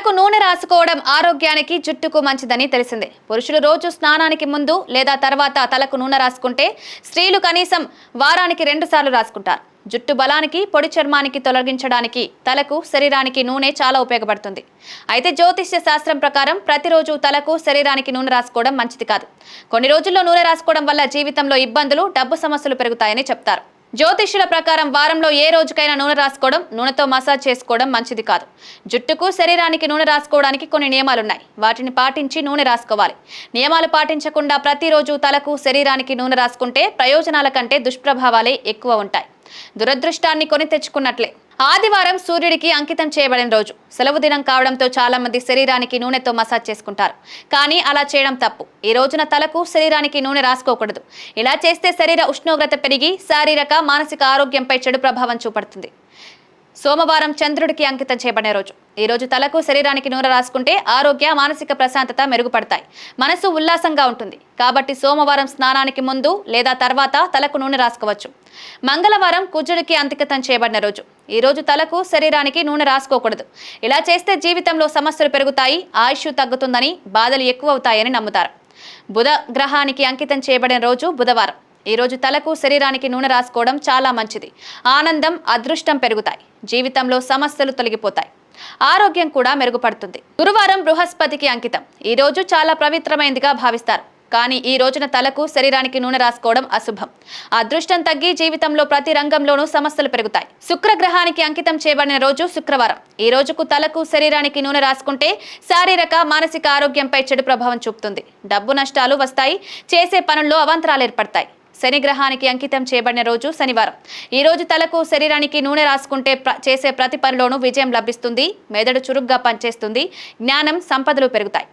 తలకు నూనె రాసుకోవడం ఆరోగ్యానికి జుట్టుకు మంచిదని తెలిసిందే. పురుషులు రోజు స్నానానికి ముందు లేదా తర్వాత తలకు నూనె రాసుకుంటే స్త్రీలు కనీసం వారానికి 2 సార్లు రాసుకుంటారు. జుట్టు బలానికి, పొడి చర్మానికి తొలగించడానికి తలకు, శరీరానికి నూనె చాలా ఉపయోగపడుతుంది. అయితే జ్యోతిష్య శాస్త్రం ప్రకారం ప్రతిరోజు తలకు, శరీరానికి నూనె రాసుకోవడం మంచిది కాదు. కొన్ని రోజుల్లో నూనె రాసుకోవడం వల్ల జీవితంలో ఇబ్బందులు, డబ్బు సమస్యలు పెరుగుతాయని చెప్తారు. జ్యోతిష్యుల ప్రకారం వారంలో ఏ రోజుకైనా నూనె రాసుకోవడం, నూనెతో మసాజ్ చేసుకోవడం మంచిది కాదు. జుట్టుకు, శరీరానికి నూనె రాసుకోవడానికి కొన్ని నియమాలున్నాయి. వాటిని పాటించి నూనె రాసుకోవాలి. నియమాలు పాటించకుండా ప్రతిరోజు తలకు, శరీరానికి నూనె రాసుకుంటే ప్రయోజనాల కంటే దుష్ప్రభావాలే ఎక్కువ ఉంటాయి. దురదృష్టాన్ని కొని తెచ్చుకున్నట్లే. ఆదివారం సూర్యుడికి అంకితం చేయబడిన రోజు. సెలవు దినం కావడంతో చాలా మంది శరీరానికి నూనెతో మసాజ్ చేసుకుంటారు. కానీ అలా చేయడం తప్పు. ఈ రోజున తలకు, శరీరానికి నూనె రాసుకోకూడదు. ఇలా చేస్తే శరీర ఉష్ణోగ్రత పెరిగి శారీరక, మానసిక ఆరోగ్యంపై చెడు ప్రభావం చూపడుతుంది. సోమవారం చంద్రుడికి అంకితం చేయబడిన రోజు. ఈ రోజు తలకు, శరీరానికి నూనె రాసుకుంటే ఆరోగ్య, మానసిక ప్రశాంతత మెరుగుపడతాయి. మనసు ఉల్లాసంగా ఉంటుంది. కాబట్టి సోమవారం స్నానానికి ముందు లేదా తర్వాత తలకు నూనె రాసుకోవచ్చు. మంగళవారం కుజుడికి అంకితం చేయబడిన రోజు. ఈ రోజు తలకు, శరీరానికి నూనె రాసుకోకూడదు. ఇలా చేస్తే జీవితంలో సమస్యలు పెరుగుతాయి, ఆయుష్ తగ్గుతుందని, బాధలు ఎక్కువ అవుతాయని నమ్ముతారు. బుధ గ్రహానికి అంకితం చేయబడిన రోజు బుధవారం. ఈ రోజు తలకు, శరీరానికి నూనె రాసుకోవడం చాలా మంచిది. ఆనందం, అదృష్టం పెరుగుతాయి. జీవితంలో సమస్యలు తొలగిపోతాయి. ఆరోగ్యం కూడా మెరుగుపడుతుంది. గురువారం బృహస్పతికి అంకితం. ఈ రోజు చాలా పవిత్రమైనదిగా భావిస్తారు. కానీ ఈ రోజున తలకు, శరీరానికి నూనె రాసుకోవడం అశుభం. అదృష్టం తగ్గి జీవితంలో ప్రతి రంగంలోనూ సమస్యలు పెరుగుతాయి. శుక్రగ్రహానికి అంకితం చేయబడిన రోజు శుక్రవారం. ఈ రోజుకు తలకు, శరీరానికి నూనె రాసుకుంటే శారీరక, మానసిక ఆరోగ్యంపై చెడు ప్రభావం చూపుతుంది. డబ్బు నష్టాలు వస్తాయి. చేసే పనుల్లో అవాంతరాలు ఏర్పడతాయి. శని గ్రహానికి అంకితం చేయబడిన రోజు శనివారం. ఈ రోజు తలకు, శరీరానికి నూనె రాసుకుంటే చేసే ప్రతి పనిలోనూ విజయం లభిస్తుంది. మెదడు చురుగ్గా పనిచేస్తుంది. జ్ఞానం, సంపదలు పెరుగుతాయి.